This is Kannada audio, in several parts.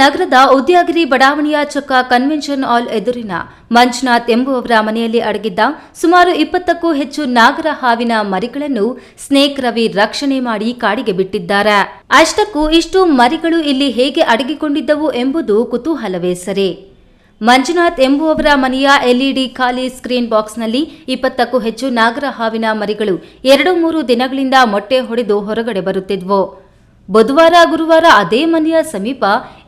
ನಗರದ ಉದ್ಯಾಗಿರಿ ಬಡಾವಣೆಯ ಚೊಕ್ಕ ಕನ್ವೆನ್ಷನ್ ಹಾಲ್ ಎದುರಿನ ಮಂಜುನಾಥ್ ಎಂಬುವವರ ಮನೆಯಲ್ಲಿ ಅಡಗಿದ್ದ ಸುಮಾರು 20ಕ್ಕೂ ಹೆಚ್ಚು ನಾಗರ ಹಾವಿನ ಮರಿಗಳನ್ನು ಸ್ನೇಕ್ ರವಿ ರಕ್ಷಣೆ ಮಾಡಿ ಕಾಡಿಗೆ ಬಿಟ್ಟಿದ್ದಾರೆ. ಅಷ್ಟಕ್ಕೂ ಇಷ್ಟು ಮರಿಗಳು ಇಲ್ಲಿ ಹೇಗೆ ಅಡಗಿಕೊಂಡಿದ್ದವು ಎಂಬುದು ಕುತೂಹಲವೇ ಸರಿ. ಮಂಜುನಾಥ್ ಎಂಬುವವರ ಮನೆಯ ಎಲ್ಇಡಿ ಖಾಲಿ ಸ್ಕ್ರೀನ್ ಬಾಕ್ಸ್ನಲ್ಲಿ 20ಕ್ಕೂ ಹೆಚ್ಚು ನಾಗರ ಹಾವಿನ ಮರಿಗಳು 2-3 ದಿನಗಳಿಂದ ಮೊಟ್ಟೆ ಹೊಡೆದು ಹೊರಗಡೆ ಬರುತ್ತಿದ್ವು. ಬುಧವಾರ ಗುರುವಾರ ಅದೇ ಮನೆಯ ಸಮೀಪ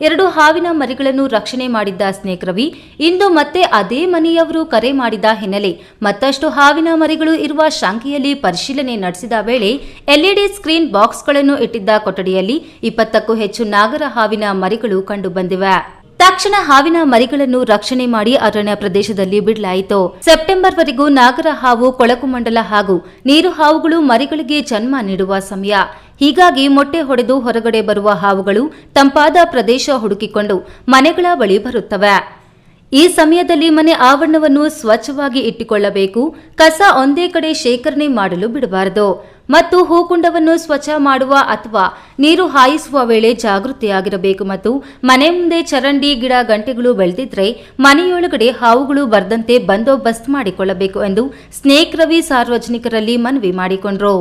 2 ಹಾವಿನ ಮರಿಗಳನ್ನು ರಕ್ಷಣೆ ಮಾಡಿದ್ದ ಸ್ನೇಕ್ ರವಿ ಇಂದು ಮತ್ತೆ ಅದೇ ಮನೆಯವರು ಕರೆ ಮಾಡಿದ ಹಿನ್ನೆಲೆ ಮತ್ತಷ್ಟು ಹಾವಿನ ಮರಿಗಳು ಇರುವ ಶಂಕೆಯಲ್ಲಿ ಪರಿಶೀಲನೆ ನಡೆಸಿದ ವೇಳೆ ಎಲ್ಇಡಿ ಸ್ಕ್ರೀನ್ ಬಾಕ್ಸ್ಗಳನ್ನು ಇಟ್ಟಿದ್ದ ಕೊಠಡಿಯಲ್ಲಿ 20ಕ್ಕೂ ಹೆಚ್ಚು ನಾಗರ ಹಾವಿನ ಮರಿಗಳು ಕಂಡುಬಂದಿವೆ. ತಕ್ಷಣ ಹಾವಿನ ಮರಿಗಳನ್ನು ರಕ್ಷಣೆ ಮಾಡಿ ಅರಣ್ಯ ಪ್ರದೇಶದಲ್ಲಿ ಬಿಡಲಾಯಿತು. ಸೆಪ್ಟೆಂಬರ್ವರೆಗೂ ನಾಗರ ಹಾವು, ಕೊಳಕು ಮಂಡಲ ಹಾಗೂ ನೀರು ಹಾವುಗಳು ಮರಿಗಳಿಗೆ ಜನ್ಮ ನೀಡುವ ಸಮಯ. ಹೀಗಾಗಿ ಮೊಟ್ಟೆ ಹೊಡೆದು ಹೊರಗಡೆ ಬರುವ ಹಾವುಗಳು ತಂಪಾದ ಪ್ರದೇಶ ಹುಡುಕಿಕೊಂಡು ಮನೆಗಳ ಬಳಿ ಬರುತ್ತವೆ. ಈ ಸಮಯದಲ್ಲಿ ಮನೆ ಆವರಣವನ್ನು ಸ್ವಚ್ಛವಾಗಿ ಇಟ್ಟುಕೊಳ್ಳಬೇಕು. ಕಸ ಒಂದೇ ಕಡೆ ಶೇಖರಣೆ ಮಾಡಲು ಬಿಡಬಾರದು ಮತ್ತು ಹೂಕುಂಡವನ್ನು ಸ್ವಚ್ಛ ಮಾಡುವ ಅಥವಾ ನೀರು ಹಾಯಿಸುವ ವೇಳೆ ಜಾಗೃತಿಯಾಗಿರಬೇಕು ಮತ್ತು ಮನೆ ಮುಂದೆ ಚರಂಡಿ, ಗಿಡ, ಗಂಟೆಗಳು ಬೆಳೆದಿದ್ರೆ ಮನೆಯೊಳಗಡೆ ಹಾವುಗಳು ಬರದಂತೆ ಬಂದೋಬಸ್ತ್ ಮಾಡಿಕೊಳ್ಳಬೇಕು ಎಂದು ಸ್ನೇಕ್ ರವಿ ಸಾರ್ವಜನಿಕರಲ್ಲಿ ಮನವಿ ಮಾಡಿಕೊಂಡರು.